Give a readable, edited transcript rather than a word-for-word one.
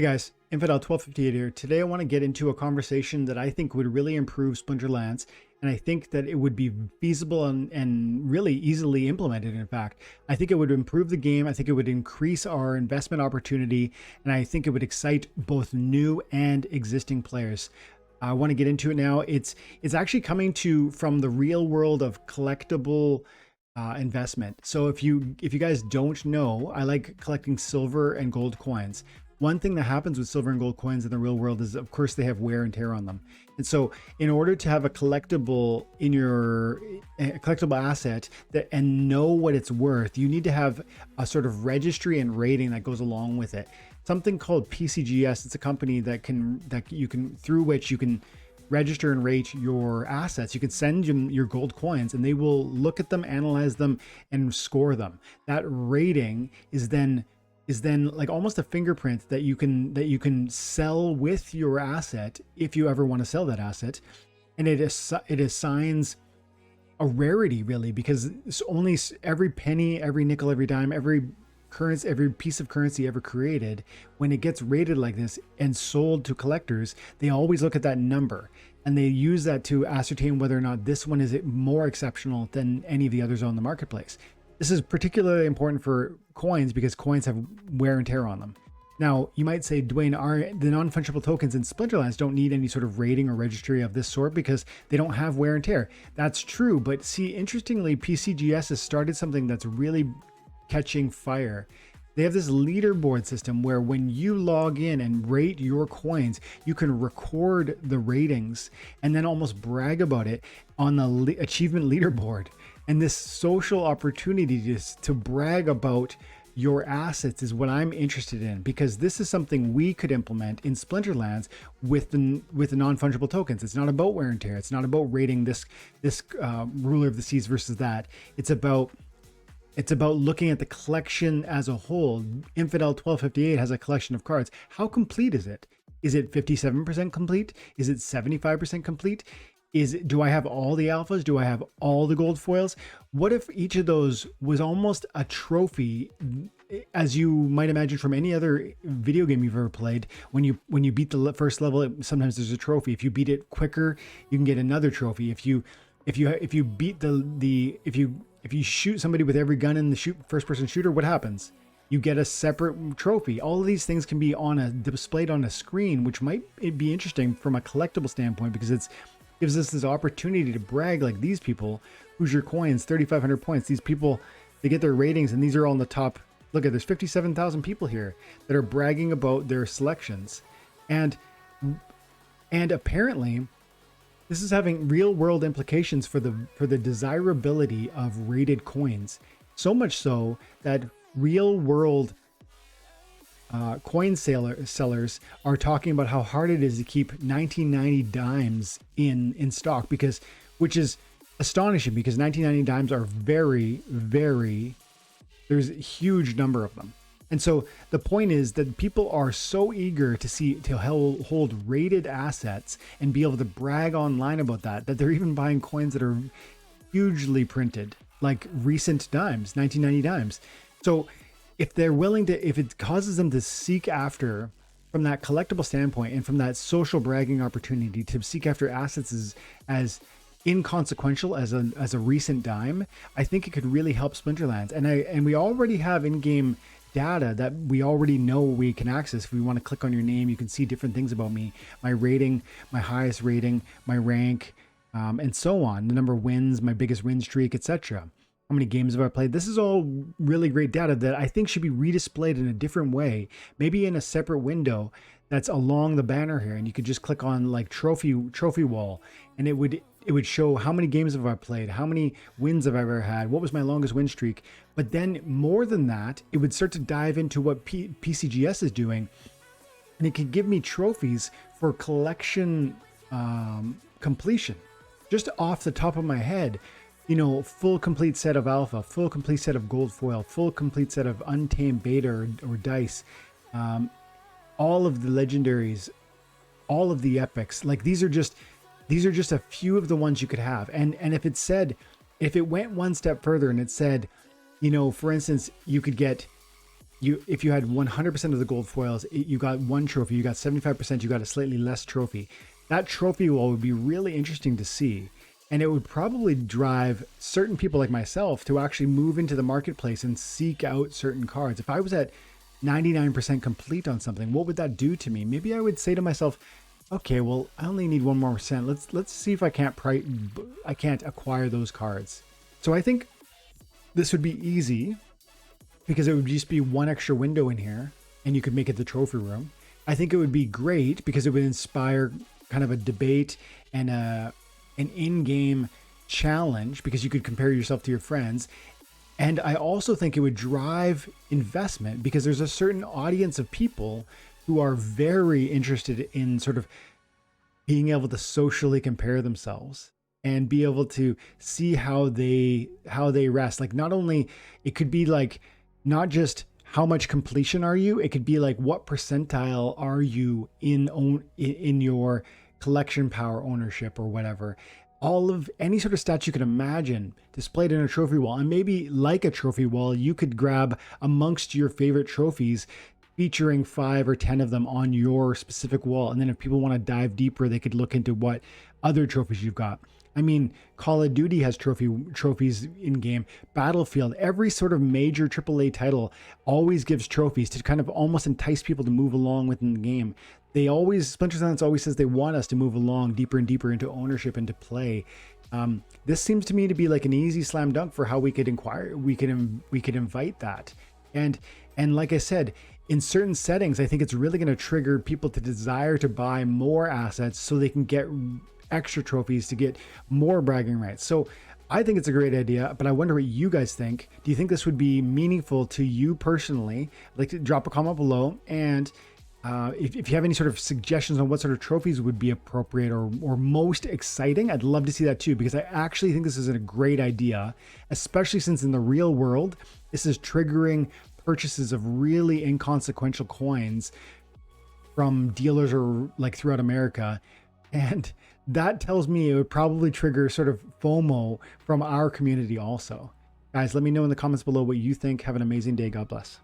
Hey guys, Infidel 1258 here. Today I want to get into a conversation that I think would really improve Splinterlands, and I think that it would be feasible and really easily implemented. In fact, I think it would improve the game. I think it would increase our investment opportunity, and I think it would excite both new and existing players. I want to get into it now. It's actually coming from the real world of collectible investment. So if you guys don't know, I like collecting silver and gold coins. One thing that happens with silver and gold coins in the real world is, of course, they have wear and tear on them. And so in order to have a collectible in your collectible asset and know what it's worth, you need to have a sort of registry and rating that goes along with it. Something called PCGS. It's a company through which you can register and rate your assets. You can send them your gold coins and they will look at them, analyze them, and score them. That rating is then like almost a fingerprint that you can sell with your asset if you ever want to sell that asset. And it assigns a rarity, really, because it's only every penny, every nickel, every dime, every piece of currency ever created, when it gets rated like this and sold to collectors, they always look at that number and they use that to ascertain whether or not this one is more exceptional than any of the others on the marketplace. This is particularly important for coins because coins have wear and tear on them. Now, you might say, Dwayne, the non-fungible tokens in Splinterlands don't need any sort of rating or registry of this sort because they don't have wear and tear. That's true, but see, interestingly, PCGS has started something that's really catching fire. They have this leaderboard system where when you log in and rate your coins, you can record the ratings and then almost brag about it on the achievement leaderboard. And this social opportunity to brag about your assets is what I'm interested in, because this is something we could implement in Splinterlands with the non-fungible tokens. It's not about wear and tear. It's not about rating this ruler of the seas versus that. It's about looking at the collection as a whole. Infidel 1258 has a collection of cards. How complete is it? Is it 57% complete? Is it 75% complete? Do I have all the alphas? Do I have all the gold foils? What if each of those was almost a trophy, as you might imagine from any other video game you've ever played? When you beat the first level, sometimes there's a trophy. If you beat it quicker, you can get another trophy. If you beat if you shoot somebody with every gun in the first person shooter, what happens? You get a separate trophy. All of these things can be displayed on a screen, which might be interesting from a collectible standpoint, because it gives us this opportunity to brag like these people. Who's your coins? 3,500 points. These people, they get their ratings, and these are all on the top. Look at, there's 57,000 people here that are bragging about their selections, and apparently this is having real world implications for the desirability of rated coins. So much so that real world coin sellers are talking about how hard it is to keep 1990 dimes in stock, which is astonishing, because 1990 dimes are there's a huge number of them. And so the point is that people are so eager to hold rated assets and be able to brag online about that they're even buying coins that are hugely printed, like recent dimes, 1990 dimes. So if it causes them to seek after, from that collectible standpoint and from that social bragging opportunity, to seek after assets as inconsequential as a recent dime, I think it could really help Splinterlands. And we already have in-game data that we already know we can access. If we want to click on your name, you can see different things about me, my rating, my highest rating, my rank, and so on, the number of wins, my biggest win streak, etc. How many games have I played? This is all really great data that I think should be redisplayed in a different way, maybe in a separate window that's along the banner here, and you could just click on like trophy wall, and it would show how many games have I played, how many wins have I ever had, what was my longest win streak. But then more than that, it would start to dive into what PCGS is doing, and it could give me trophies for collection completion. Just off the top of my head, full complete set of alpha, full complete set of gold foil, full complete set of untamed beta or dice, all of the legendaries, all of the epics. Like these are just a few of the ones you could have. And if it went one step further and it said, for instance, you could get if you had 100% of the gold foils, you got one trophy. You got 75%, you got a slightly less trophy. That trophy wall would be really interesting to see. And it would probably drive certain people like myself to actually move into the marketplace and seek out certain cards. If I was at 99% complete on something, what would that do to me? Maybe I would say to myself, okay, well, I only need 1 more%. Let's see if I can't acquire those cards. So I think this would be easy because it would just be one extra window in here and you could make it the trophy room. I think it would be great because it would inspire kind of a debate and an in-game challenge because you could compare yourself to your friends. And I also think it would drive investment because there's a certain audience of people who are very interested in sort of being able to socially compare themselves and be able to see how they rest. Like, not only, it could be like not just how much completion are you, it could be like what percentile are you in your collection power ownership or whatever. All of any sort of stats you can imagine displayed in a trophy wall. And maybe like a trophy wall, you could grab amongst your favorite trophies, featuring 5 or 10 of them on your specific wall. And then if people want to dive deeper, they could look into what other trophies you've got. I mean, Call of Duty has trophies in game. Battlefield, every sort of major AAA title always gives trophies to kind of almost entice people to move along within the game. Splinterlands always says they want us to move along deeper and deeper into ownership and to play. This seems to me to be like an easy slam dunk for how we could invite that. And like I said, in certain settings, I think it's really going to trigger people to desire to buy more assets so they can get extra trophies to get more bragging rights. So I think it's a great idea, but I wonder what you guys think. Do you think this would be meaningful to you personally? I'd like to drop a comment below. And if you have any sort of suggestions on what sort of trophies would be appropriate or most exciting, I'd love to see that too, because I actually think this is a great idea, especially since in the real world, this is triggering purchases of really inconsequential coins from dealers or like throughout America. And that tells me it would probably trigger sort of FOMO from our community also. Guys, let me know in the comments below what you think. Have an amazing day. God bless.